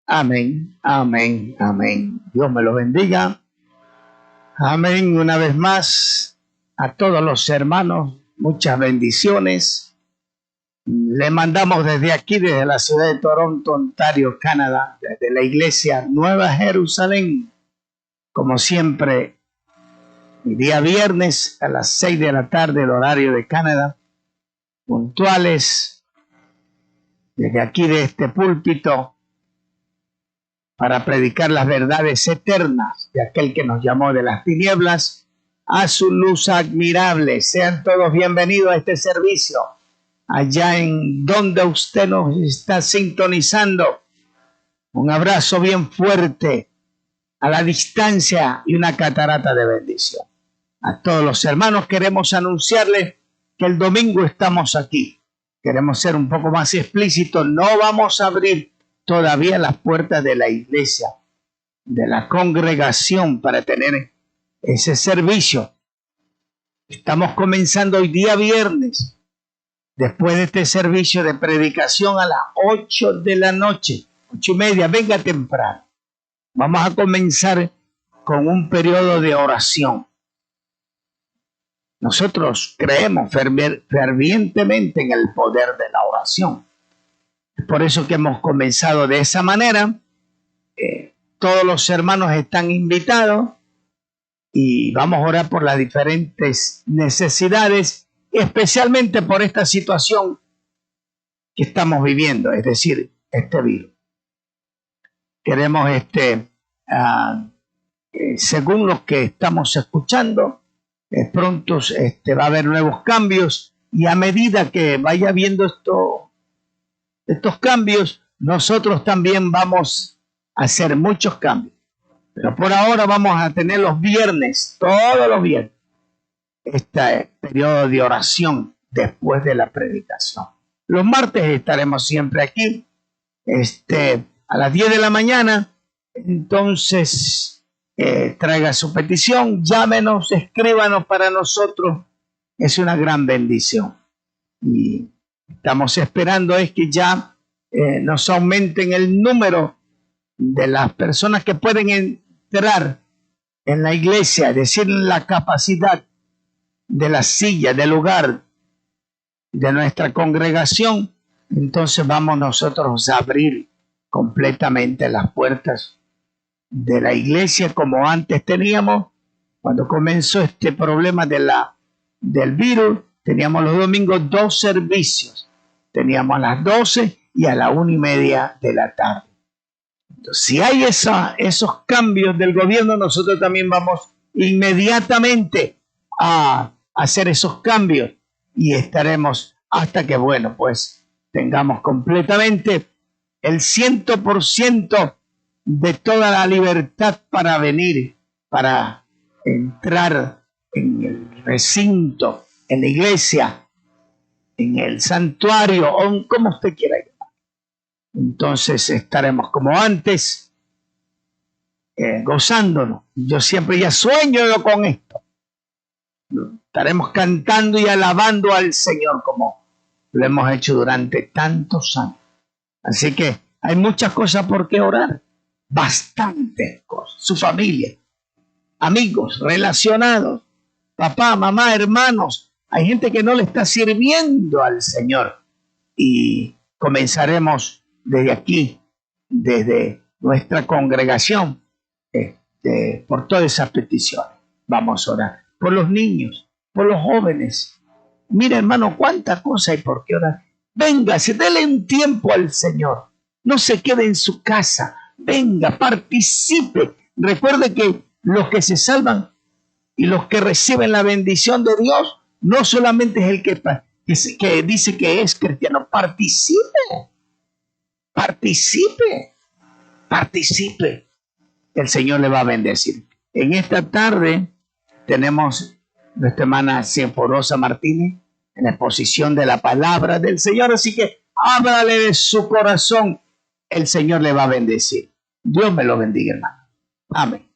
Amén, amén, amén. Dios me lo bendiga. Amén. Una vez más, a todos los hermanos, muchas bendiciones. Le mandamos desde aquí, desde la ciudad de Toronto, Ontario, Canadá, desde la iglesia Nueva Jerusalén, como siempre, el día viernes a las 6 de la tarde, el horario de Canadá, puntuales, desde aquí de este púlpito, para predicar las verdades eternas de aquel que nos llamó de las tinieblas a su luz admirable. Sean todos bienvenidos a este servicio. Allá en donde usted nos está sintonizando, un abrazo bien fuerte a la distancia y una catarata de bendición. A todos los hermanos queremos anunciarles que el domingo estamos aquí. Queremos ser un poco más explícitos. No vamos a abrir todavía las puertas de la iglesia, de la congregación, para tener ese servicio. Estamos comenzando hoy día viernes, después de este servicio de predicación a las 8 de la noche, 8:30, venga temprano. Vamos a comenzar con un periodo de oración. Nosotros creemos fervientemente en el poder de la oración. Es por eso que hemos comenzado de esa manera. Todos los hermanos están invitados y vamos a orar por las diferentes necesidades, especialmente por esta situación que estamos viviendo, es decir, este virus. Queremos, según lo que estamos escuchando, pronto va a haber nuevos cambios, y a medida que vaya viendo estos cambios, nosotros también vamos a hacer muchos cambios. Pero por ahora vamos a tener los viernes, todos los viernes, este periodo de oración después de la predicación. Los martes estaremos siempre aquí, a las 10 de la mañana. Entonces, traiga su petición, llámenos, escríbanos, para nosotros es una gran bendición. Y estamos esperando es que ya nos aumenten el número de las personas que pueden entrar en la iglesia, es decir, la capacidad de la silla, del lugar de nuestra congregación. Entonces vamos nosotros a abrir completamente las puertas de la iglesia como antes teníamos. Cuando comenzó este problema del virus, teníamos los domingos 2 servicios. Teníamos a las 12 y a la 1:30 de la tarde. Entonces, si hay esos cambios del gobierno, nosotros también vamos inmediatamente a hacer esos cambios, y estaremos hasta que, pues tengamos completamente el 100% de toda la libertad para venir, para entrar en el recinto, en la iglesia, en el santuario, o como usted quiera llamar. Entonces estaremos como antes, gozándonos. Yo siempre ya sueño con esto. Estaremos cantando y alabando al Señor como lo hemos hecho durante tantos años. Así que hay muchas cosas por qué orar. Bastantes cosas. Su familia, amigos, relacionados, papá, mamá, hermanos. Hay gente que no le está sirviendo al Señor. Y comenzaremos desde aquí, desde nuestra congregación, por todas esas peticiones. Vamos a orar por los niños, por los jóvenes. Mira, hermano, cuántas cosas hay por qué orar. Véngase, dele un tiempo al Señor. No se quede en su casa. Venga, participe. Recuerde que los que se salvan y los que reciben la bendición de Dios, no solamente es el que dice que es cristiano. Participe. El Señor le va a bendecir. En esta tarde tenemos nuestra hermana Cienfurosa Martínez en la exposición de la palabra del Señor. Así que háblale de su corazón. El Señor le va a bendecir. Dios me lo bendiga, hermano. Amén.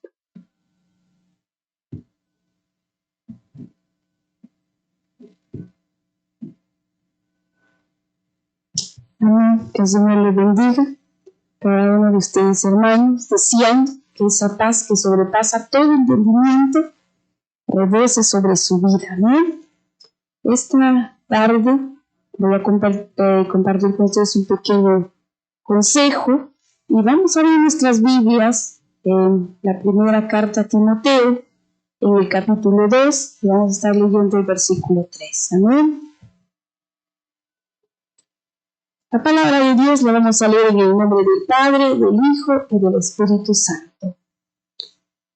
Amén. Que el Señor le bendiga. cada uno de ustedes, hermanos, deseando que esa paz que sobrepasa todo entendimiento rebose sobre su vida, ¿no? Esta tarde voy a compartir con ustedes un pequeño consejo y vamos a abrir nuestras Biblias en la primera carta a Timoteo, en el capítulo 2, y vamos a estar leyendo el versículo 3. Amén. La palabra de Dios la vamos a leer en el nombre del Padre, del Hijo y del Espíritu Santo.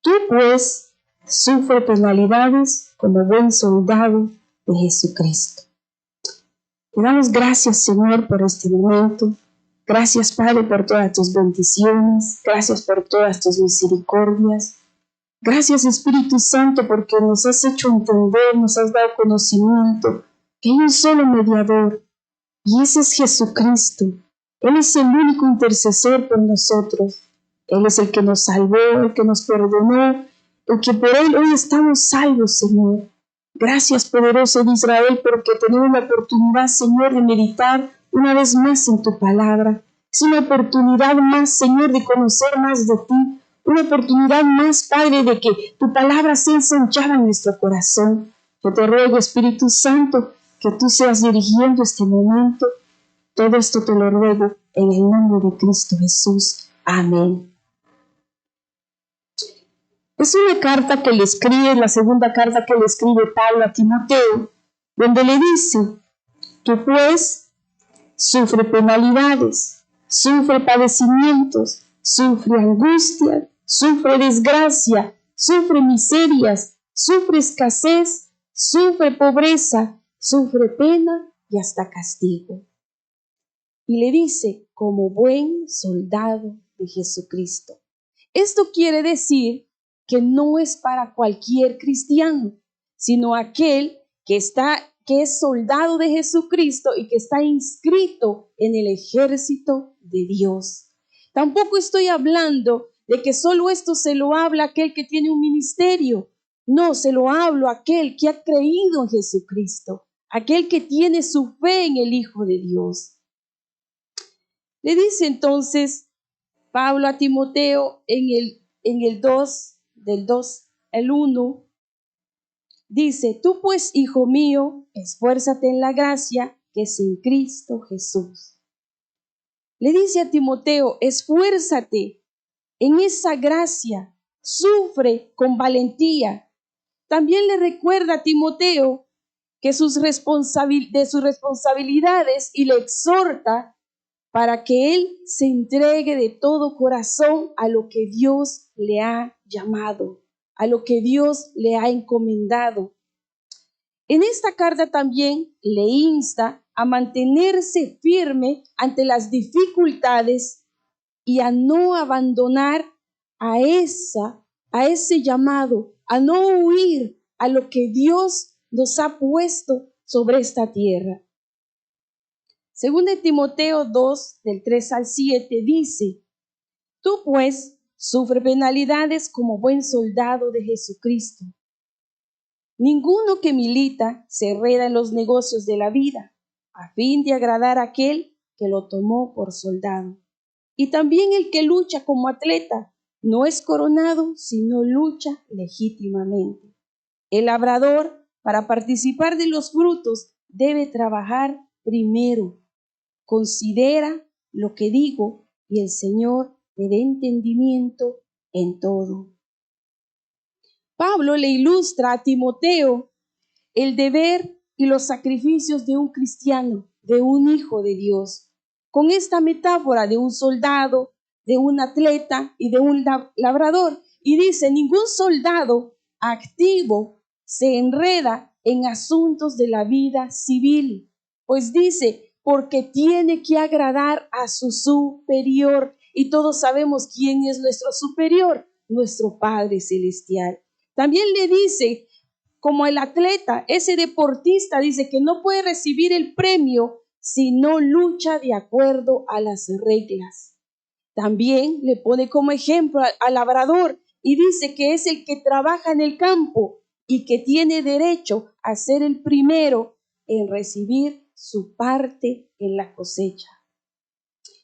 Tú, pues, sufre penalidades como buen soldado de Jesucristo. Te damos gracias, Señor, por este momento. Gracias, Padre, por todas tus bendiciones. Gracias por todas tus misericordias. Gracias, Espíritu Santo, porque nos has hecho entender, nos has dado conocimiento que hay un solo mediador, y ese es Jesucristo. Él es el único intercesor por nosotros. Él es el que nos salvó, el que nos perdonó, el que por Él hoy estamos salvos, Señor. Gracias, poderoso de Israel, porque tenemos la oportunidad, Señor, de meditar una vez más en tu palabra. Es una oportunidad más, Señor, de conocer más de ti. Una oportunidad más, Padre, de que tu palabra sea ensanchada en nuestro corazón. Yo te ruego, Espíritu Santo, que tú seas dirigiendo este momento. Todo esto te lo ruego en el nombre de Cristo Jesús. Amén. Es una carta que le escribe, la segunda carta que le escribe Pablo a Timoteo, donde le dice: tú pues sufre penalidades, sufre padecimientos, sufre angustia, sufre desgracia, sufre miserias, sufre escasez, sufre pobreza, sufre pena y hasta castigo. Y le dice: como buen soldado de Jesucristo. Esto quiere decir que no es para cualquier cristiano, sino aquel que es soldado de Jesucristo y que está inscrito en el ejército de Dios. Tampoco estoy hablando de que solo esto se lo habla a aquel que tiene un ministerio. No, se lo hablo a aquel que ha creído en Jesucristo, aquel que tiene su fe en el Hijo de Dios. Le dice entonces Pablo a Timoteo en el 2, del 2 al 1, dice: tú pues, hijo mío, esfuérzate en la gracia que es en Cristo Jesús. Le dice a Timoteo: esfuérzate en esa gracia, sufre con valentía. También le recuerda a Timoteo que de sus responsabilidades y le exhorta para que él se entregue de todo corazón a lo que Dios le ha llamado, a lo que Dios le ha encomendado. En esta carta también le insta a mantenerse firme ante las dificultades y a no abandonar a ese llamado, a no huir a lo que Dios nos ha puesto sobre esta tierra. Según de Timoteo 2, del 3 al 7, dice: tú pues sufre penalidades como buen soldado de Jesucristo. Ninguno que milita se enreda en los negocios de la vida, a fin de agradar a aquel que lo tomó por soldado. Y también el que lucha como atleta no es coronado, sino lucha legítimamente. El labrador, para participar de los frutos, debe trabajar primero. Considera lo que digo y el Señor te dé entendimiento en todo. Pablo le ilustra a Timoteo el deber y los sacrificios de un cristiano, de un hijo de Dios, con esta metáfora de un soldado, de un atleta y de un labrador. Y dice: ningún soldado activo se enreda en asuntos de la vida civil, pues dice, porque tiene que agradar a su superior. Y todos sabemos quién es nuestro superior, nuestro Padre Celestial. También le dice, como el atleta, ese deportista, dice que no puede recibir el premio si no lucha de acuerdo a las reglas. También le pone como ejemplo al labrador y dice que es el que trabaja en el campo y que tiene derecho a ser el primero en recibir su parte en la cosecha.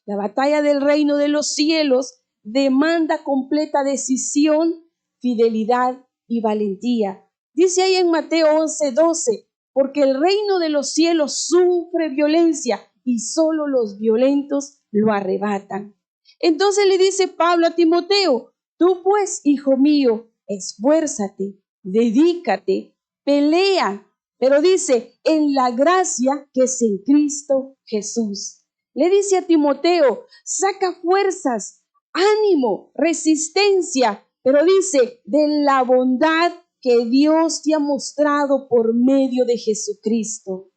La batalla del reino de los cielos demanda completa decisión, fidelidad y valentía. Dice ahí en Mateo 11:12, porque el reino de los cielos sufre violencia y solo los violentos lo arrebatan. Entonces le dice Pablo a Timoteo, tú pues, hijo mío, esfuérzate, dedícate, pelea, pero dice, en la gracia que es en Cristo Jesús. Le dice a Timoteo, saca fuerzas, ánimo, resistencia, pero dice, de la bondad que Dios te ha mostrado por medio de Jesucristo.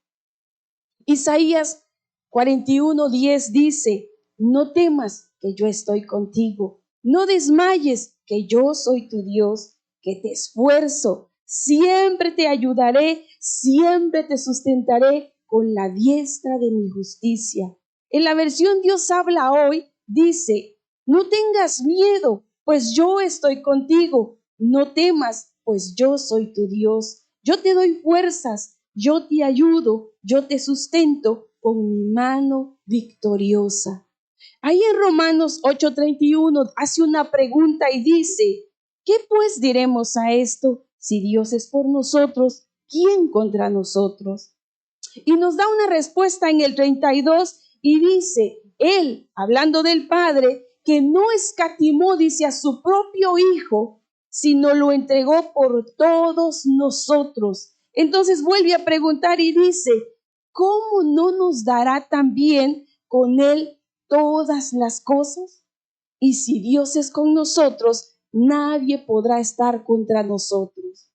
Isaías 41:10 dice, no temas que yo estoy contigo, no desmayes que yo soy tu Dios, que te esfuerzo, siempre te ayudaré, siempre te sustentaré con la diestra de mi justicia. En la versión Dios habla hoy, dice, no tengas miedo, pues yo estoy contigo, no temas, pues yo soy tu Dios, yo te doy fuerzas, yo te ayudo, yo te sustento con mi mano victoriosa. Ahí en Romanos 8:31 hace una pregunta y dice, ¿qué pues diremos a esto? Si Dios es por nosotros, ¿quién contra nosotros? Y nos da una respuesta en el 32 y dice, Él, hablando del Padre, que no escatimó, dice, a su propio Hijo, sino lo entregó por todos nosotros. Entonces vuelve a preguntar y dice, ¿cómo no nos dará también con Él todas las cosas? Y si Dios es con nosotros, nadie podrá estar contra nosotros.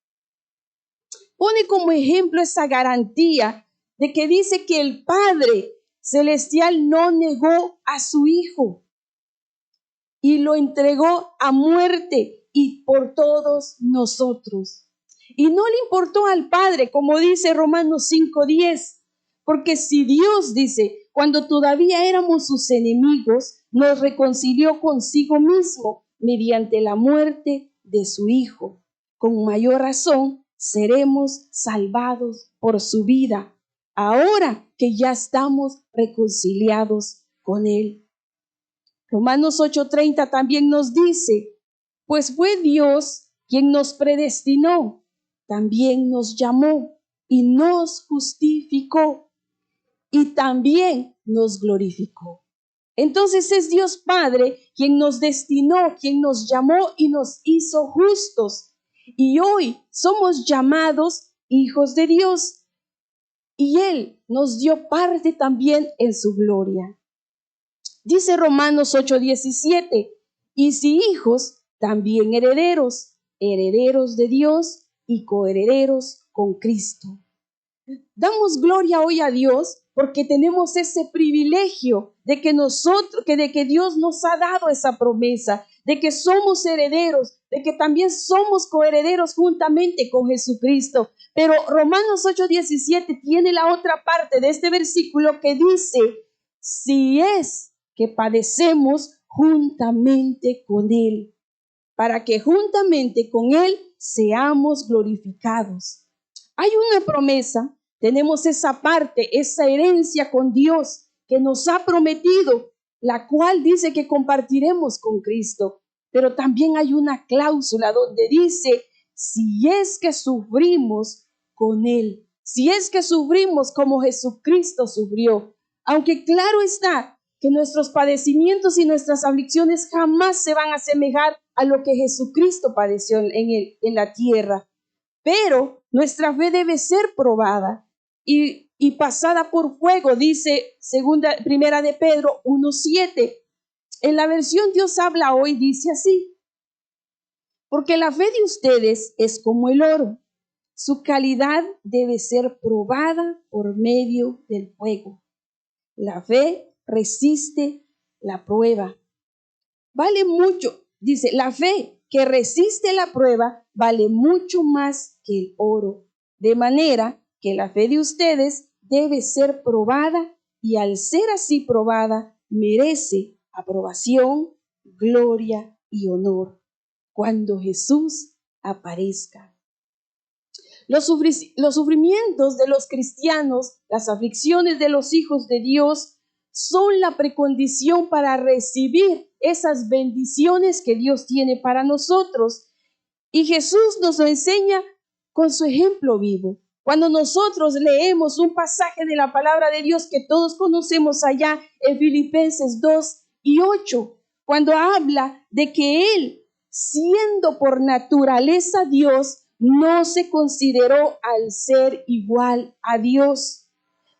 Pone como ejemplo esa garantía de que dice que el Padre Celestial no negó a su Hijo y lo entregó a muerte y por todos nosotros. Y no le importó al Padre, como dice Romanos 5:10, porque si Dios dice, cuando todavía éramos sus enemigos, nos reconcilió consigo mismo mediante la muerte de su Hijo, con mayor razón seremos salvados por su vida, ahora que ya estamos reconciliados con Él. Romanos 8:30 también nos dice, pues fue Dios quien nos predestinó, también nos llamó y nos justificó y también nos glorificó. Entonces es Dios Padre quien nos destinó, quien nos llamó y nos hizo justos. Y hoy somos llamados hijos de Dios. Y Él nos dio parte también en su gloria. Dice Romanos 8:17, y si hijos, también herederos, herederos de Dios y coherederos con Cristo. Damos gloria hoy a Dios porque tenemos ese privilegio de que Dios nos ha dado esa promesa, de que somos herederos, de que también somos coherederos juntamente con Jesucristo. Pero Romanos 8:17 tiene la otra parte de este versículo que dice, si es que padecemos juntamente con Él, para que juntamente con Él seamos glorificados. Hay una promesa, tenemos esa parte, esa herencia con Dios que nos ha prometido, la cual dice que compartiremos con Cristo. Pero también hay una cláusula donde dice, si es que sufrimos con Él, si es que sufrimos como Jesucristo sufrió, aunque claro está que nuestros padecimientos y nuestras aflicciones jamás se van a asemejar a lo que Jesucristo padeció en la tierra. Pero nuestra fe debe ser probada y pasada por fuego, dice primera de Pedro 1:7. En la versión Dios habla hoy, dice así, porque la fe de ustedes es como el oro. Su calidad debe ser probada por medio del fuego. La fe resiste la prueba. Vale mucho, dice, la fe que resiste la prueba vale mucho más que el oro. De manera que la fe de ustedes debe ser probada y al ser así probada merece aprobación, gloria y honor cuando Jesús aparezca. Los sufrimientos de los cristianos, las aflicciones de los hijos de Dios son la precondición para recibir esas bendiciones que Dios tiene para nosotros. Y Jesús nos lo enseña con su ejemplo vivo. Cuando nosotros leemos un pasaje de la palabra de Dios que todos conocemos allá en Filipenses 2:8, cuando habla de que Él, siendo por naturaleza Dios, no se consideró al ser igual a Dios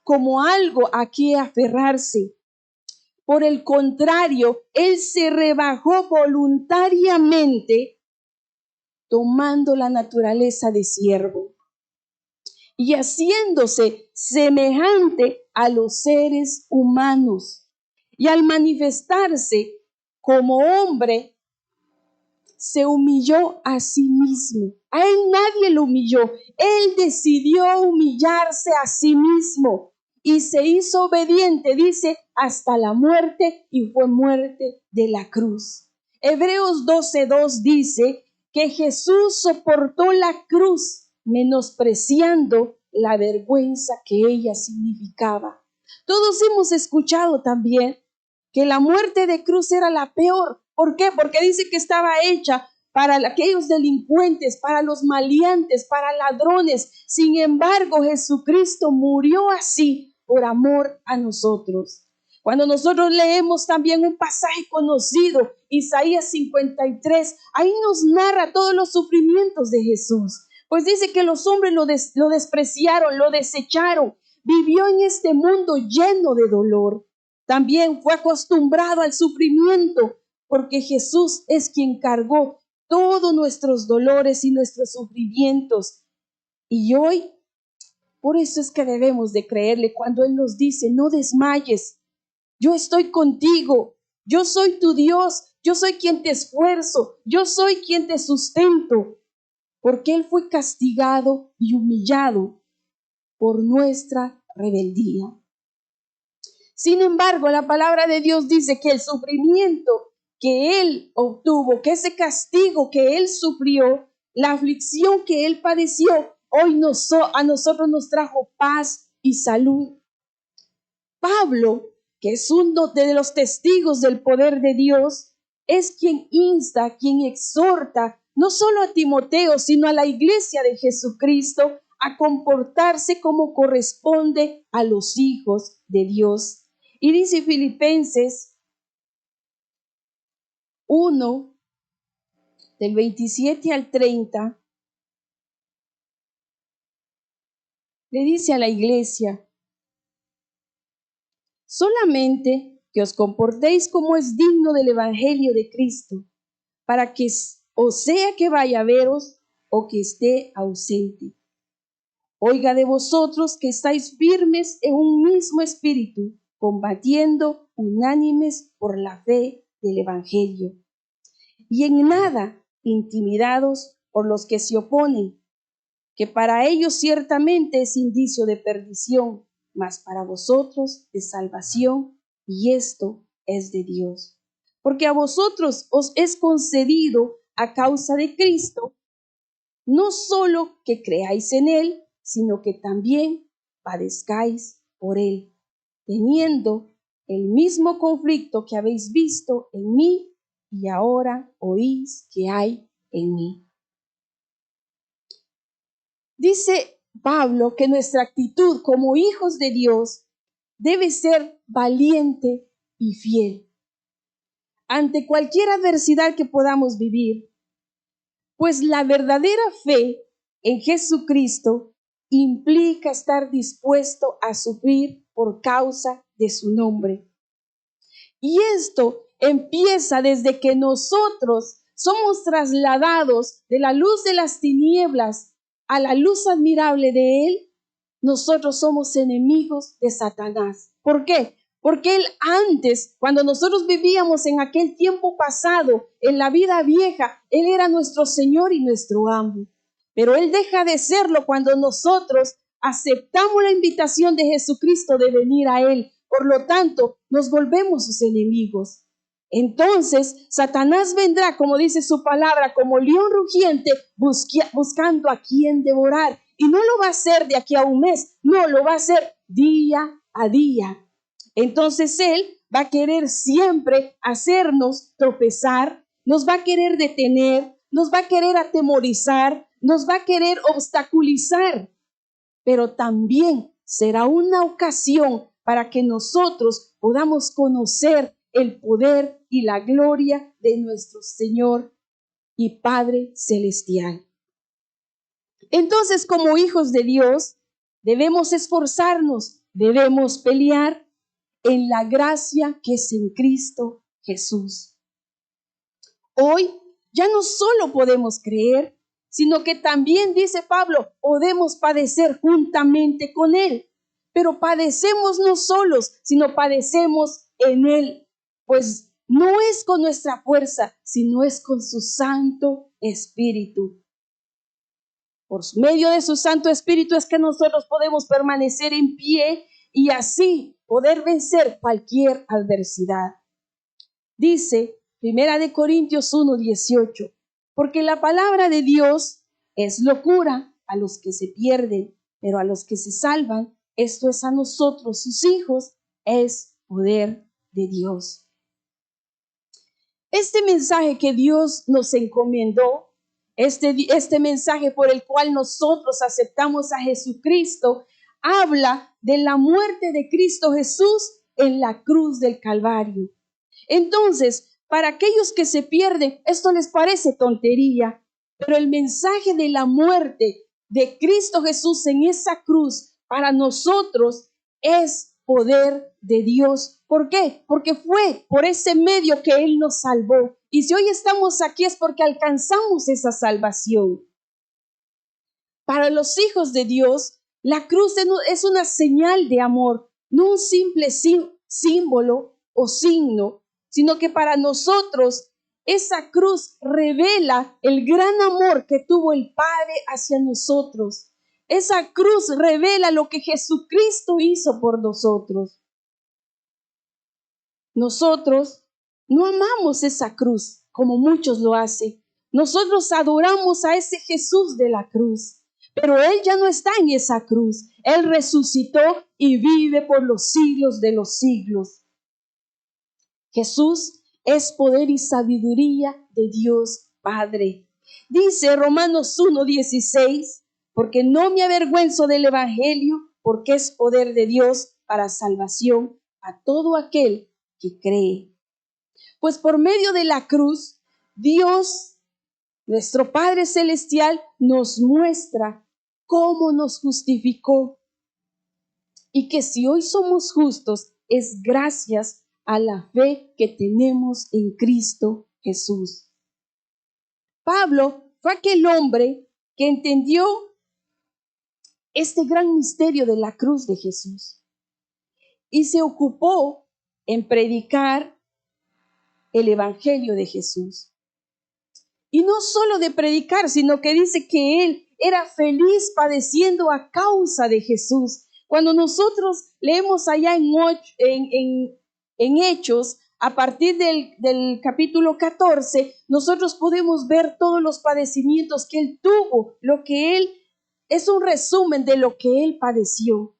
como algo a que aferrarse. Por el contrario, Él se rebajó voluntariamente, tomando la naturaleza de siervo y haciéndose semejante a los seres humanos. Y al manifestarse como hombre, se humilló a sí mismo. A él nadie lo humilló. Él decidió humillarse a sí mismo y se hizo obediente, dice, hasta la muerte, y fue muerte de la cruz. Hebreos 12:2 dice que Jesús soportó la cruz, menospreciando la vergüenza que ella significaba. Todos hemos escuchado también que la muerte de cruz era la peor. ¿Por qué? Porque dice que estaba hecha para aquellos delincuentes, para los maleantes, para ladrones. Sin embargo, Jesucristo murió así por amor a nosotros. Cuando nosotros leemos también un pasaje conocido, Isaías 53, ahí nos narra todos los sufrimientos de Jesús. Pues dice que los hombres lo despreciaron, lo desecharon. Vivió en este mundo lleno de dolor. También fue acostumbrado al sufrimiento, porque Jesús es quien cargó todos nuestros dolores y nuestros sufrimientos. Y hoy, por eso es que debemos de creerle cuando Él nos dice, no desmayes, yo estoy contigo, yo soy tu Dios, yo soy quien te esfuerzo, yo soy quien te sustento, porque Él fue castigado y humillado por nuestra rebeldía. Sin embargo, la palabra de Dios dice que el sufrimiento que Él obtuvo, que ese castigo que Él sufrió, la aflicción que Él padeció, hoy a nosotros nos trajo paz y salud. Pablo, que es uno de los testigos del poder de Dios, es quien insta, quien exhorta, no solo a Timoteo, sino a la iglesia de Jesucristo, a comportarse como corresponde a los hijos de Dios. Y dice Filipenses 1, del 27 al 30, le dice a la iglesia, solamente que os comportéis como es digno del evangelio de Cristo, para que o sea que vaya a veros o que esté ausente. Oiga de vosotros que estáis firmes en un mismo espíritu, combatiendo unánimes por la fe del evangelio, y en nada intimidados por los que se oponen, que para ellos ciertamente es indicio de perdición, mas para vosotros de salvación, y esto es de Dios. Porque a vosotros os es concedido a causa de Cristo, no solo que creáis en Él, sino que también padezcáis por Él, teniendo el mismo conflicto que habéis visto en mí y ahora oís que hay en mí. Dice Pablo que nuestra actitud como hijos de Dios debe ser valiente y fiel ante cualquier adversidad que podamos vivir, pues la verdadera fe en Jesucristo implica estar dispuesto a sufrir por causa de su nombre. Y esto empieza desde que nosotros somos trasladados de la luz de las tinieblas a la luz admirable de Él. Nosotros somos enemigos de Satanás. ¿Por qué? Porque Él antes, cuando nosotros vivíamos en aquel tiempo pasado, en la vida vieja, Él era nuestro Señor y nuestro amo. Pero Él deja de serlo cuando nosotros aceptamos la invitación de Jesucristo de venir a Él. Por lo tanto, nos volvemos sus enemigos. Entonces, Satanás vendrá, como dice su palabra, como león rugiente, buscando a quien devorar. Y no lo va a hacer de aquí a un mes, no, lo va a hacer día a día. Entonces Él va a querer siempre hacernos tropezar, nos va a querer detener, nos va a querer atemorizar, nos va a querer obstaculizar, pero también será una ocasión para que nosotros podamos conocer el poder y la gloria de nuestro Señor y Padre Celestial. Entonces, como hijos de Dios, debemos esforzarnos, debemos pelear en la gracia que es en Cristo Jesús. Hoy ya no solo podemos creer, sino que también, dice Pablo, podemos padecer juntamente con Él. Pero padecemos no solos, sino padecemos en Él, pues no es con nuestra fuerza, sino es con su Santo Espíritu. Por medio de su Santo Espíritu es que nosotros podemos permanecer en pie y así poder vencer cualquier adversidad. Dice 1 Corintios 1:18, porque la palabra de Dios es locura a los que se pierden, pero a los que se salvan, esto es a nosotros, sus hijos, es poder de Dios. Este mensaje que Dios nos encomendó, este mensaje por el cual nosotros aceptamos a Jesucristo, habla de la muerte de Cristo Jesús en la cruz del Calvario. Entonces, para aquellos que se pierden, esto les parece tontería, pero el mensaje de la muerte de Cristo Jesús en esa cruz para nosotros es poder de Dios. ¿Por qué? Porque fue por ese medio que Él nos salvó. Y si hoy estamos aquí es porque alcanzamos esa salvación. Para los hijos de Dios, la cruz es una señal de amor, no un simple símbolo o signo, sino que para nosotros esa cruz revela el gran amor que tuvo el Padre hacia nosotros. Esa cruz revela lo que Jesucristo hizo por nosotros. Nosotros no amamos esa cruz como muchos lo hacen. Nosotros adoramos a ese Jesús de la cruz, pero Él ya no está en esa cruz. Él resucitó y vive por los siglos de los siglos. Jesús es poder y sabiduría de Dios Padre. Dice Romanos 1:16, porque no me avergüenzo del Evangelio, porque es poder de Dios para salvación a todo aquel que cree. Pues por medio de la cruz, Dios, nuestro Padre Celestial, nos muestra cómo nos justificó y que si hoy somos justos es gracias a la fe que tenemos en Cristo Jesús. Pablo fue aquel hombre que entendió este gran misterio de la cruz de Jesús y se ocupó en predicar el Evangelio de Jesús. Y no solo de predicar, sino que dice que él era feliz padeciendo a causa de Jesús. Cuando nosotros leemos allá en Hechos, a partir del capítulo 14, nosotros podemos ver todos los padecimientos que él tuvo, lo que él es un resumen de lo que él padeció.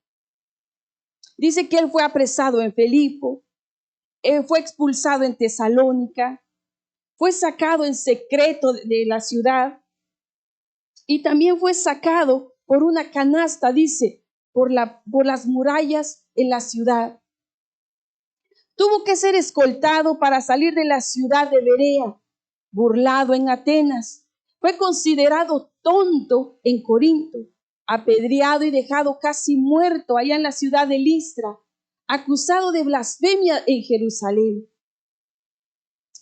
Dice que él fue apresado en Filipo, fue expulsado en Tesalónica, fue sacado en secreto de la ciudad y también fue sacado por una canasta, dice, por las murallas en la ciudad. Tuvo que ser escoltado para salir de la ciudad de Berea, burlado en Atenas. Fue considerado tonto en Corinto, apedreado y dejado casi muerto allá en la ciudad de Listra, acusado de blasfemia en Jerusalén.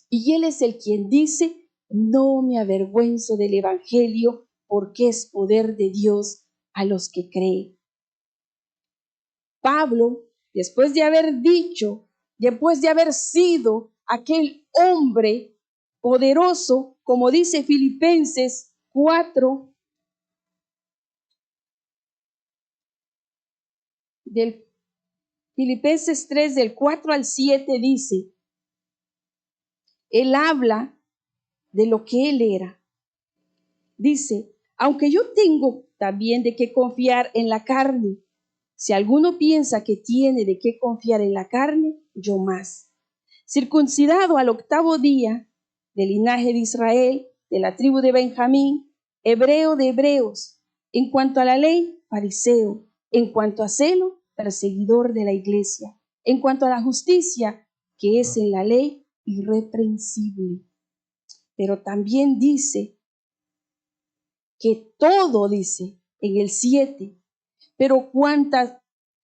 Y él es el quien dice, no me avergüenzo del Evangelio porque es poder de Dios a los que creen. Pablo, después de haber dicho, después de haber sido aquel hombre poderoso, como dice Filipenses 4, Filipenses 3, del 4 al 7, dice, él habla de lo que él era. Dice, aunque yo tengo también de qué confiar en la carne, Si alguno piensa que tiene de qué confiar en la carne, yo más. Circuncidado al 8º día, del linaje de Israel, de la tribu de Benjamín, hebreo de hebreos, en cuanto a la ley, fariseo, en cuanto a celo, perseguidor de la iglesia, en cuanto a la justicia, que es en la ley, irreprensible. Pero también dice que todo, dice en el 7, pero cuantas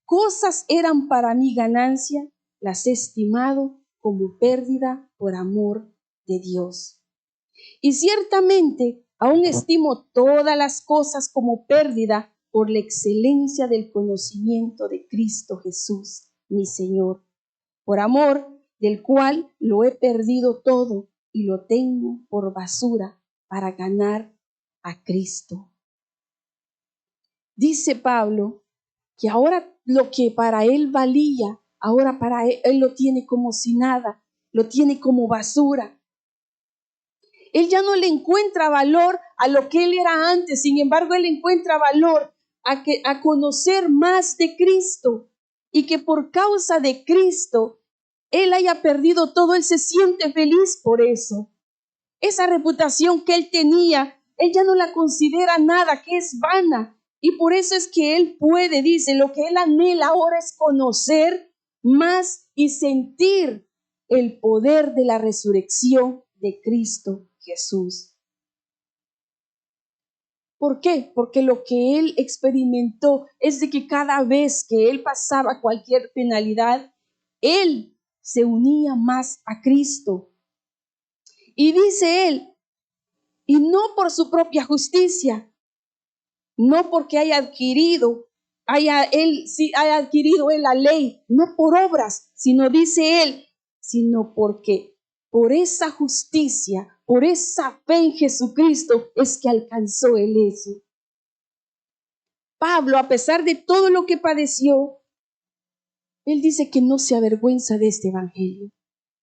cosas eran para mí ganancia, las he estimado como pérdida por amor de Dios. Y ciertamente aún estimo todas las cosas como pérdida por la excelencia del conocimiento de Cristo Jesús, mi Señor, por amor del cual lo he perdido todo y lo tengo por basura para ganar a Cristo. Dice Pablo que ahora lo que para él valía, ahora para él lo tiene como si nada, lo tiene como basura. Él ya no le encuentra valor a lo que él era antes, sin embargo, él encuentra valor a conocer más de Cristo, y que por causa de Cristo, él haya perdido todo, él se siente feliz por eso. Esa reputación que él tenía, él ya no la considera nada, que es vana. Y por eso es que él puede, dice, lo que él anhela ahora es conocer más y sentir el poder de la resurrección de Cristo Jesús. ¿Por qué? Porque lo que él experimentó es de que cada vez que él pasaba cualquier penalidad, él se unía más a Cristo. Y dice él, y no por su propia justicia, no porque haya adquirido él la ley, no por obras, sino dice él, sino porque por esa justicia, por esa fe en Jesucristo es que alcanzó él eso. Pablo, a pesar de todo lo que padeció, él dice que no se avergüenza de este evangelio.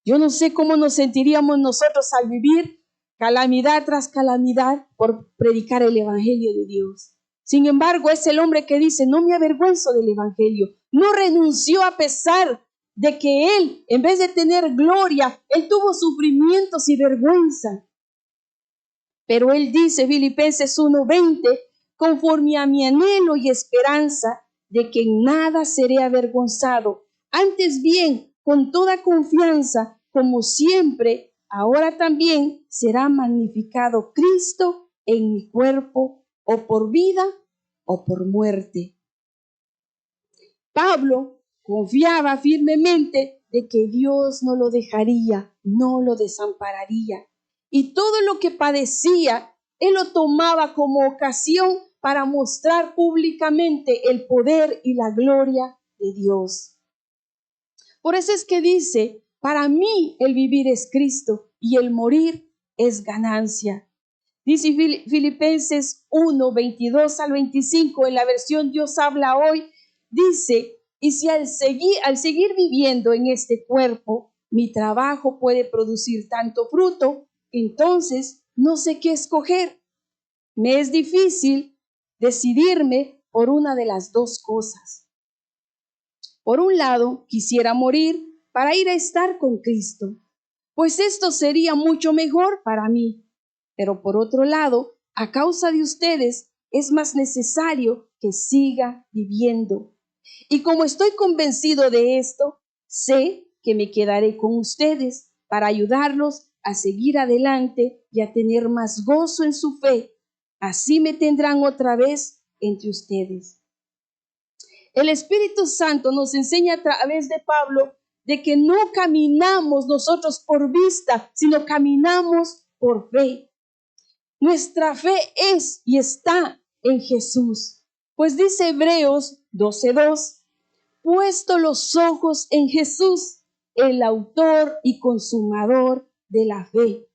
Yo no sé cómo nos sentiríamos nosotros al vivir calamidad tras calamidad por predicar el evangelio de Dios. Sin embargo, es el hombre que dice, no me avergüenzo del evangelio. No renunció a pesar de que él, en vez de tener gloria, él tuvo sufrimientos y vergüenza. Pero él dice, Filipenses 1:20, conforme a mi anhelo y esperanza de que en nada seré avergonzado, antes bien, con toda confianza, como siempre, ahora también será magnificado Cristo en mi cuerpo, o por vida o por muerte. Pablo confiaba firmemente de que Dios no lo dejaría, no lo desampararía. Y todo lo que padecía, él lo tomaba como ocasión para mostrar públicamente el poder y la gloria de Dios. Por eso es que dice, para mí el vivir es Cristo y el morir es ganancia. Dice Filipenses 1:22 al 25, en la versión Dios habla hoy, dice, y si al seguir viviendo en este cuerpo, mi trabajo puede producir tanto fruto, entonces no sé qué escoger. Me es difícil decidirme por una de las dos cosas. Por un lado, quisiera morir para ir a estar con Cristo, pues esto sería mucho mejor para mí. Pero por otro lado, a causa de ustedes, es más necesario que siga viviendo. Y como estoy convencido de esto, sé que me quedaré con ustedes para ayudarlos a seguir adelante y a tener más gozo en su fe. Así me tendrán otra vez entre ustedes. El Espíritu Santo nos enseña a través de Pablo de que no caminamos nosotros por vista, sino caminamos por fe. Nuestra fe es y está en Jesús. Pues dice Hebreos 12:2, puesto los ojos en Jesús, el autor y consumador de la fe,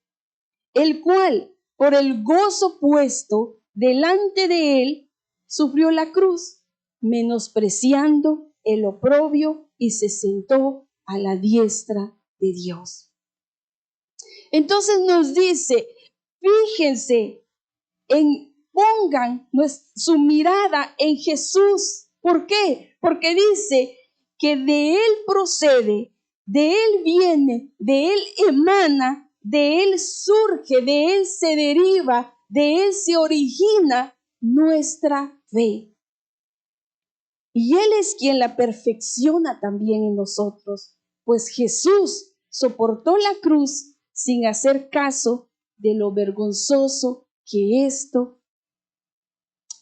el cual, por el gozo puesto delante de él, sufrió la cruz, menospreciando el oprobio, y se sentó a la diestra de Dios. Entonces nos dice, fíjense, pongan su mirada en Jesús, ¿Por qué? Porque dice que de Él procede, de Él viene, de Él emana, de Él surge, de Él se deriva, de Él se origina nuestra fe. Y Él es quien la perfecciona también en nosotros, pues Jesús soportó la cruz sin hacer caso de lo vergonzoso que esto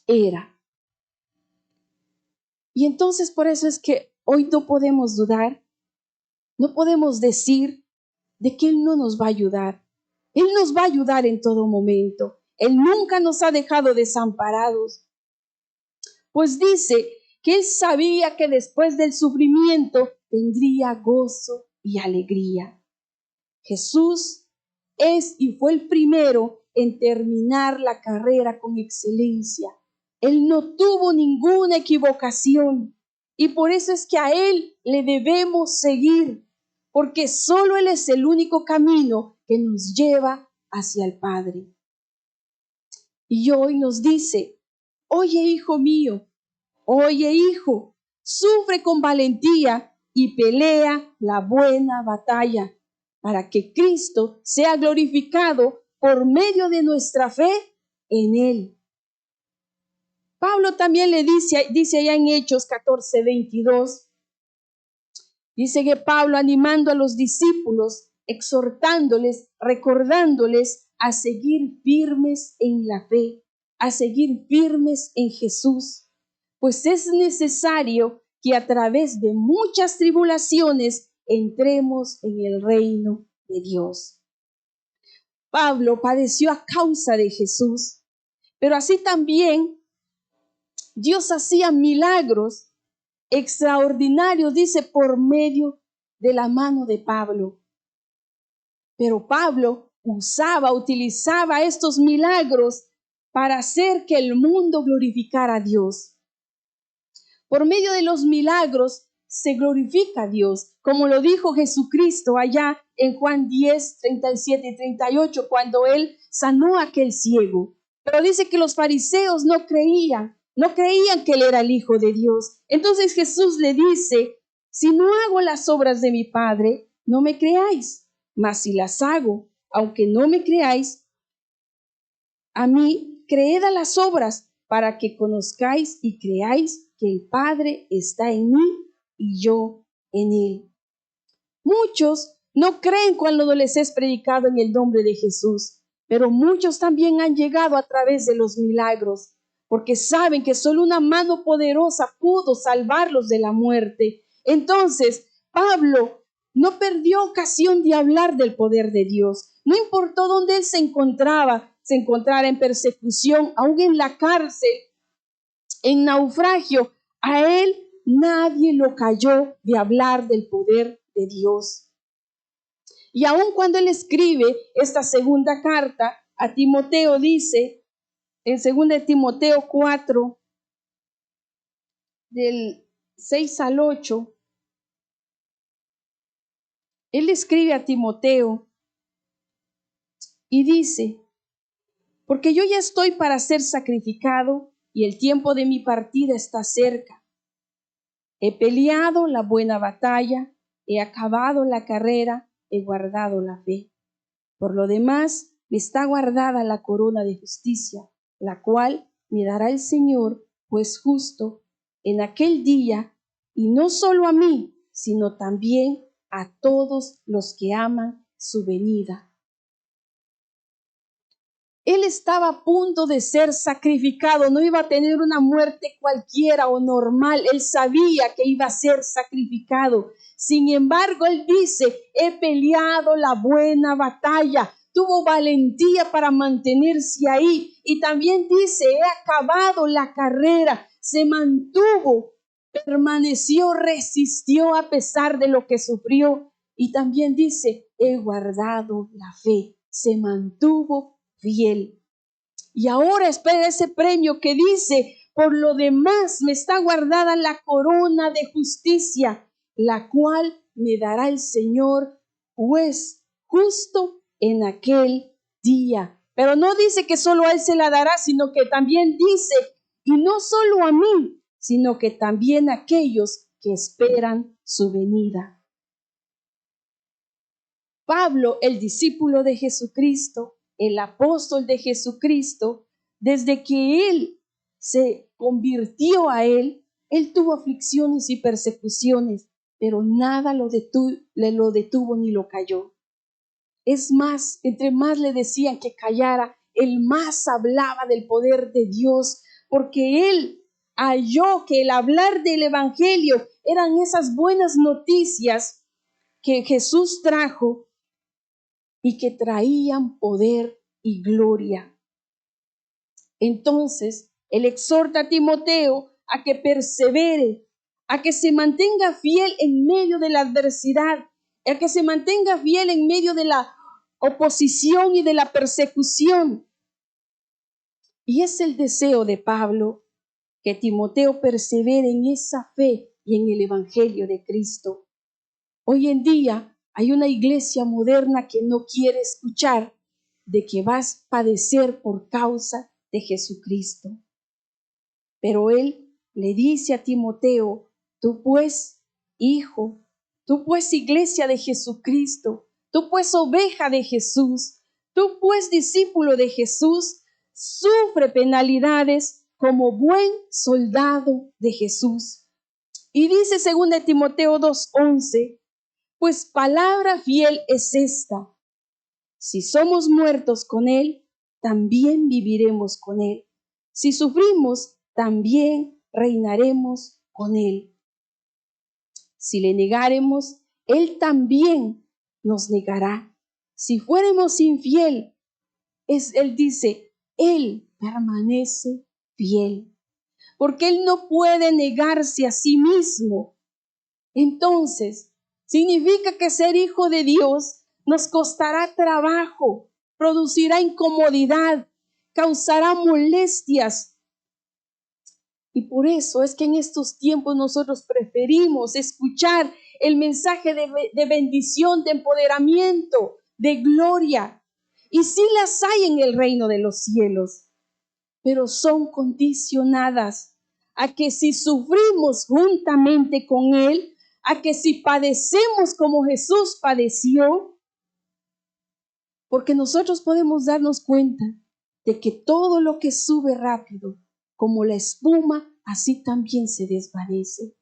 era. Y entonces por eso es que hoy no podemos dudar, no podemos decir de que Él no nos va a ayudar. Él nos va a ayudar en todo momento. Él nunca nos ha dejado desamparados. Pues dice que Él sabía que después del sufrimiento tendría gozo y alegría. Jesús es y fue el primero en terminar la carrera con excelencia. Él no tuvo ninguna equivocación y por eso es que a Él le debemos seguir, porque solo Él es el único camino que nos lleva hacia el Padre. Y hoy nos dice, oye hijo mío, oye hijo, sufre con valentía y pelea la buena batalla, para que Cristo sea glorificado por medio de nuestra fe en Él. Pablo también le dice allá en Hechos 14:22, dice que Pablo animando a los discípulos, exhortándoles, recordándoles a seguir firmes en la fe, a seguir firmes en Jesús, pues es necesario que a través de muchas tribulaciones entremos en el reino de Dios. Pablo padeció a causa de Jesús, pero así también Dios hacía milagros extraordinarios, dice, por medio de la mano de Pablo. Pero Pablo utilizaba estos milagros para hacer que el mundo glorificara a Dios. Por medio de los milagros se glorifica a Dios, como lo dijo Jesucristo allá en Juan 10, 37 y 38, cuando Él sanó a aquel ciego. Pero dice que los fariseos no creían que Él era el Hijo de Dios. Entonces Jesús le dice, si no hago las obras de mi Padre, no me creáis, mas si las hago, aunque no me creáis, a mí creed a las obras, para que conozcáis y creáis que el Padre está en mí y yo en Él. Muchos no creen cuando les es predicado en el nombre de Jesús, pero muchos también han llegado a través de los milagros, porque saben que solo una mano poderosa pudo salvarlos de la muerte. Entonces, Pablo no perdió ocasión de hablar del poder de Dios. No importó dónde él se encontrara en persecución, aún en la cárcel, en naufragio, a él nadie lo calló de hablar del poder de Dios. Y aun cuando él escribe esta segunda carta a Timoteo, dice en 2 Timoteo 4, del 6 al 8, él escribe a Timoteo y dice, porque yo ya estoy para ser sacrificado y el tiempo de mi partida está cerca. He peleado la buena batalla, he acabado la carrera, he guardado la fe. Por lo demás, me está guardada la corona de justicia, la cual me dará el Señor, juez justo, en aquel día, y no solo a mí, sino también a todos los que aman su venida. Él estaba a punto de ser sacrificado, no iba a tener una muerte cualquiera o normal, él sabía que iba a ser sacrificado. Sin embargo, él dice, he peleado la buena batalla, tuvo valentía para mantenerse ahí y también dice, he acabado la carrera, se mantuvo, permaneció, resistió a pesar de lo que sufrió y también dice, he guardado la fe, se mantuvo fiel. Y ahora espera ese premio que dice, por lo demás me está guardada la corona de justicia, la cual me dará el Señor, juez justo en aquel día. Pero no dice que solo a Él se la dará, sino que también dice, y no solo a mí, sino que también aquellos que esperan su venida. Pablo, el discípulo de Jesucristo, el apóstol de Jesucristo, desde que él se convirtió a él tuvo aflicciones y persecuciones, pero nada lo detuvo ni lo calló. Es más, entre más le decían que callara, él más hablaba del poder de Dios, porque él halló que el hablar del evangelio eran esas buenas noticias que Jesús trajo y que traían poder y gloria. Entonces, él exhorta a Timoteo a que persevere, a que se mantenga fiel en medio de la adversidad, a que se mantenga fiel en medio de la oposición y de la persecución. Y es el deseo de Pablo que Timoteo persevere en esa fe y en el evangelio de Cristo. Hoy en día hay una iglesia moderna que no quiere escuchar de que vas a padecer por causa de Jesucristo. Pero él le dice a Timoteo, tú pues, hijo, tú pues, iglesia de Jesucristo, tú pues, oveja de Jesús, tú pues, discípulo de Jesús, sufre penalidades como buen soldado de Jesús. Y dice 2 Timoteo 2:11, pues palabra fiel es esta: si somos muertos con Él, también viviremos con Él. Si sufrimos, también reinaremos con Él. Si le negáremos, Él también nos negará. Si fuéramos infiel, Él dice, Él permanece fiel, porque Él no puede negarse a sí mismo. Entonces, significa que ser hijo de Dios nos costará trabajo, producirá incomodidad, causará molestias. Y por eso es que en estos tiempos nosotros preferimos escuchar el mensaje de bendición, de empoderamiento, de gloria. Y sí las hay en el reino de los cielos, pero son condicionadas a que si sufrimos juntamente con Él, a que si padecemos como Jesús padeció, porque nosotros podemos darnos cuenta de que todo lo que sube rápido, como la espuma, así también se desvanece.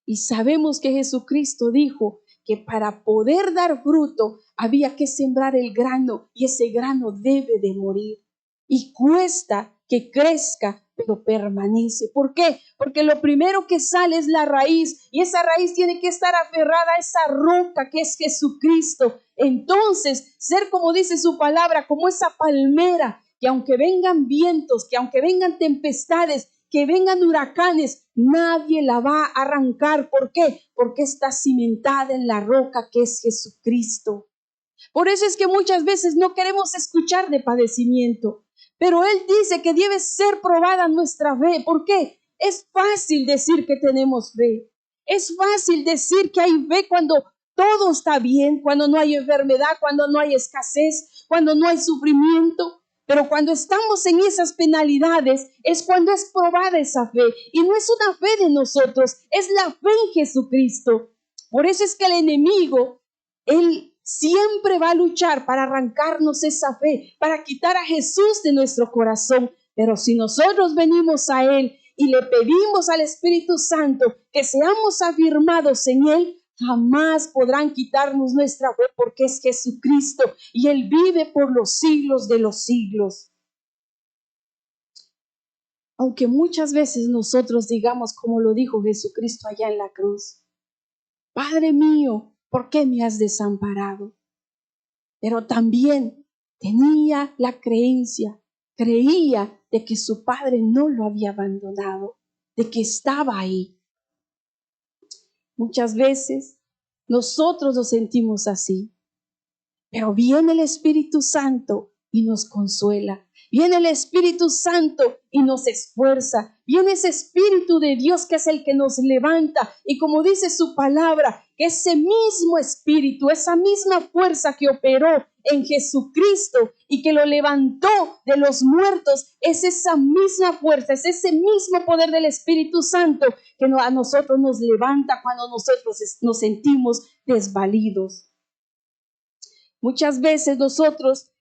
Y sabemos que Jesucristo dijo que para poder dar fruto había que sembrar el grano y ese grano debe de morir. Y cuesta que crezca, pero permanece. ¿Por qué? Porque lo primero que sale es la raíz y esa raíz tiene que estar aferrada a esa roca que es Jesucristo. Entonces, ser como dice su palabra, como esa palmera, que aunque vengan vientos, que aunque vengan tempestades, que vengan huracanes, nadie la va a arrancar. ¿Por qué? Porque está cimentada en la roca que es Jesucristo. Por eso es que muchas veces no queremos escuchar de padecimiento, pero Él dice que debe ser probada nuestra fe. ¿Por qué? Es fácil decir que tenemos fe. Es fácil decir que hay fe cuando todo está bien, cuando no hay enfermedad, cuando no hay escasez, cuando no hay sufrimiento. Pero cuando estamos en esas penalidades es cuando es probada esa fe. Y no es una fe de nosotros, es la fe en Jesucristo. Por eso es que el enemigo, él siempre va a luchar para arrancarnos esa fe, para quitar a Jesús de nuestro corazón. Pero si nosotros venimos a Él y le pedimos al Espíritu Santo que seamos afirmados en Él, jamás podrán quitarnos nuestra fe, porque es Jesucristo y Él vive por los siglos de los siglos. Aunque muchas veces nosotros digamos, como lo dijo Jesucristo allá en la cruz, Padre mío, ¿por qué me has desamparado? Pero también tenía la creencia, creía de que su padre no lo había abandonado, de que estaba ahí. Muchas veces nosotros nos sentimos así, pero viene el Espíritu Santo y nos consuela. Viene el Espíritu Santo y nos esfuerza. Viene ese Espíritu de Dios que es el que nos levanta. Y como dice su palabra, ese mismo Espíritu, esa misma fuerza que operó en Jesucristo y que lo levantó de los muertos, es esa misma fuerza, es ese mismo poder del Espíritu Santo que a nosotros nos levanta cuando nosotros nos sentimos desvalidos. Muchas veces nosotros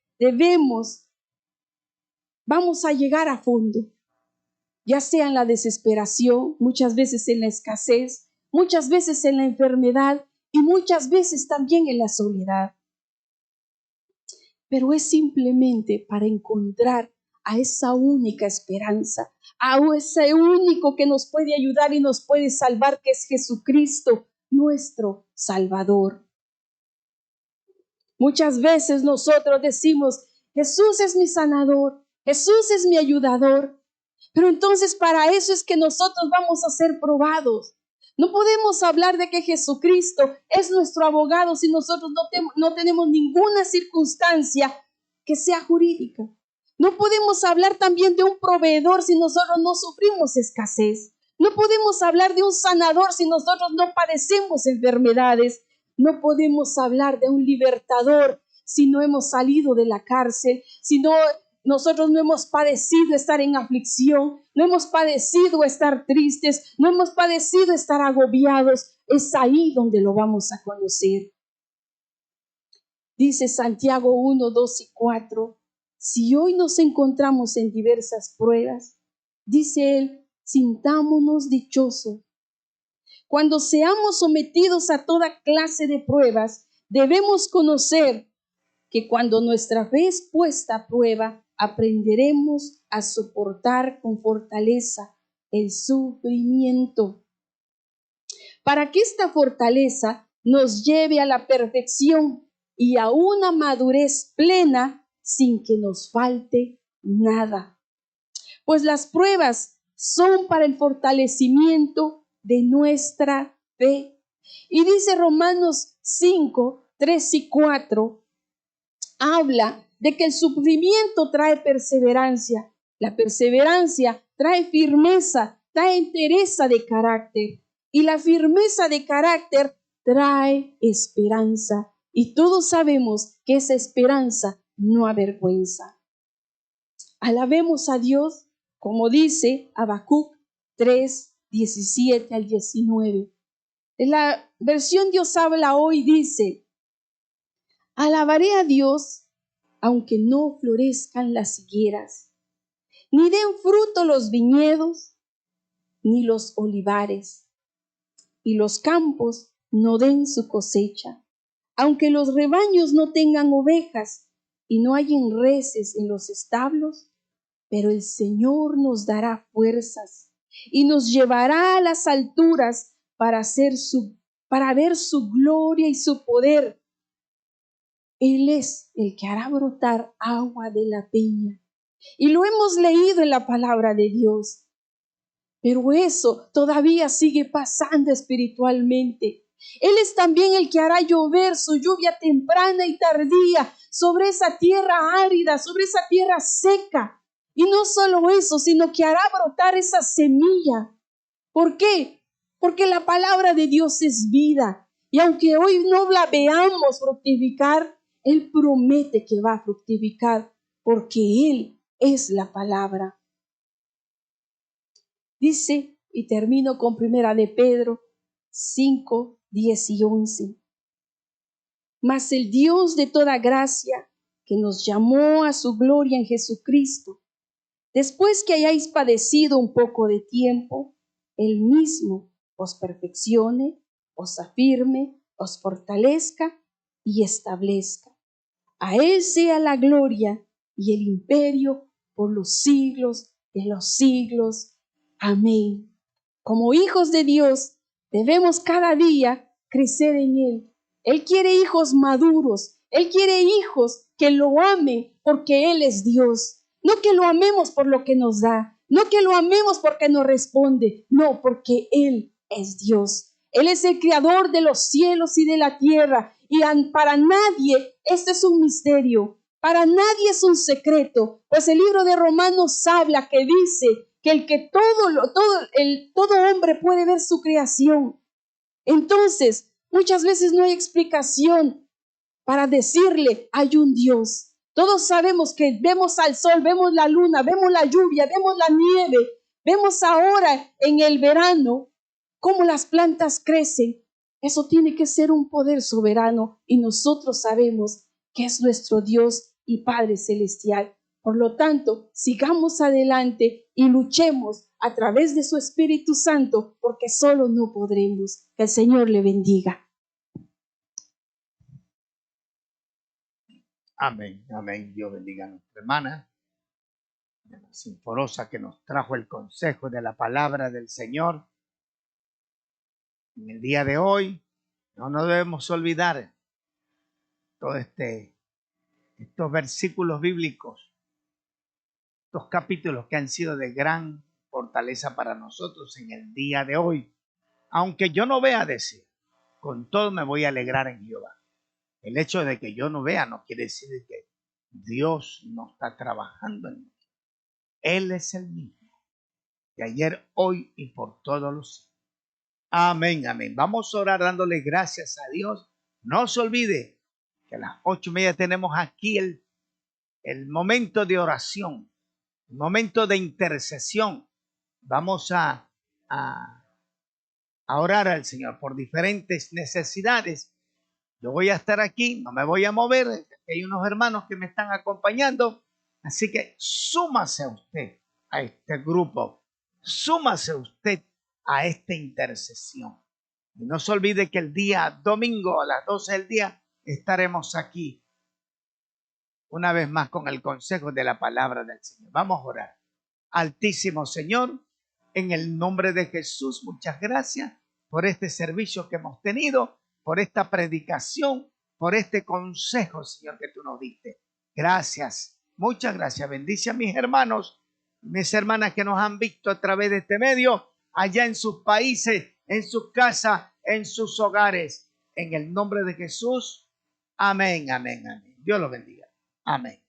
vamos a llegar a fondo, ya sea en la desesperación, muchas veces en la escasez, muchas veces en la enfermedad y muchas veces también en la soledad. Pero es simplemente para encontrar a esa única esperanza, a ese único que nos puede ayudar y nos puede salvar, que es Jesucristo, nuestro Salvador. Muchas veces nosotros decimos, Jesús es mi sanador, Jesús es mi ayudador. Pero entonces para eso es que nosotros vamos a ser probados. No podemos hablar de que Jesucristo es nuestro abogado si nosotros no tenemos ninguna circunstancia que sea jurídica. No podemos hablar también de un proveedor si nosotros no sufrimos escasez. No podemos hablar de un sanador si nosotros no padecemos enfermedades. No podemos hablar de un libertador si no hemos salido de la cárcel, si nosotros no hemos padecido estar en aflicción, no hemos padecido estar tristes, no hemos padecido estar agobiados. Es ahí donde lo vamos a conocer. Dice Santiago 1, 2 y 4, si hoy nos encontramos en diversas pruebas, dice él, sintámonos dichosos. Cuando seamos sometidos a toda clase de pruebas, debemos conocer que cuando nuestra fe es puesta a prueba, aprenderemos a soportar con fortaleza el sufrimiento, para que esta fortaleza nos lleve a la perfección y a una madurez plena sin que nos falte nada. Pues las pruebas son para el fortalecimiento de nuestra fe. Y dice Romanos 5, 3 y 4, habla de que el sufrimiento trae perseverancia, la perseverancia trae firmeza, trae entereza de carácter y la firmeza de carácter trae esperanza. Y todos sabemos que esa esperanza no avergüenza. Alabemos a Dios, como dice Habacuc 3, 17 al 19. En la versión Dios habla hoy dice, alabaré a Dios, aunque no florezcan las higueras, ni den fruto los viñedos, ni los olivares, y los campos no den su cosecha, aunque los rebaños no tengan ovejas, y no hayan reses en los establos, pero el Señor nos dará fuerzas, y nos llevará a las alturas para ver su gloria y su poder. Él es el que hará brotar agua de la peña. Y lo hemos leído en la palabra de Dios. Pero eso todavía sigue pasando espiritualmente. Él es también el que hará llover su lluvia temprana y tardía sobre esa tierra árida, sobre esa tierra seca. Y no solo eso, sino que hará brotar esa semilla. ¿Por qué? Porque la palabra de Dios es vida. Y aunque hoy no la veamos fructificar, Él promete que va a fructificar, porque Él es la palabra. Dice, y termino con 1 de Pedro 5, 10 y 11. Mas el Dios de toda gracia, que nos llamó a su gloria en Jesucristo, después que hayáis padecido un poco de tiempo, Él mismo os perfeccione, os afirme, os fortalezca y establezca. A Él sea la gloria y el imperio por los siglos de los siglos. Amén. Como hijos de Dios, debemos cada día crecer en Él. Él quiere hijos maduros. Él quiere hijos que lo amen porque Él es Dios. No que lo amemos por lo que nos da. No que lo amemos porque nos responde. No, porque Él es Dios. Él es el creador de los cielos y de la tierra. Y para nadie este es un misterio. Para nadie es un secreto. Pues el libro de Romanos habla que dice que todo hombre puede ver su creación. Entonces, muchas veces no hay explicación para decirle, hay un Dios. Todos sabemos que vemos al sol, vemos la luna, vemos la lluvia, vemos la nieve, vemos ahora en el verano cómo las plantas crecen. Eso tiene que ser un poder soberano y nosotros sabemos que es nuestro Dios y Padre Celestial. Por lo tanto, sigamos adelante y luchemos a través de su Espíritu Santo, porque solo no podremos. Que el Señor le bendiga. Amén, amén. Dios bendiga a nuestra hermana Sinforosa, que nos trajo el consejo de la palabra del Señor. En el día de hoy no nos debemos olvidar todos estos versículos bíblicos, estos capítulos que han sido de gran fortaleza para nosotros en el día de hoy. Aunque yo no vea, decir, con todo me voy a alegrar en Jehová. El hecho de que yo no vea no quiere decir que Dios no está trabajando en mí. Él es el mismo, de ayer, hoy y por todos los siglos. Amén, amén. Vamos a orar dándole gracias a Dios. No se olvide que a las 8:30 tenemos aquí el momento de oración, el momento de intercesión. Vamos a orar al Señor por diferentes necesidades. Yo voy a estar aquí, no me voy a mover. Hay unos hermanos que me están acompañando. Así que súmase usted a este grupo. Súmase usted a esta intercesión. Y no se olvide que el día domingo a las 12 del día estaremos aquí una vez más con el consejo de la palabra del Señor. Vamos a orar. Altísimo Señor, en el nombre de Jesús, muchas gracias por este servicio que hemos tenido, por esta predicación, por este consejo, Señor, que tú nos diste. Gracias, muchas gracias. Bendice a mis hermanos, mis hermanas que nos han visto a través de este medio, allá en sus países, en sus casas, en sus hogares. En el nombre de Jesús, amén, amén, amén. Dios los bendiga. Amén.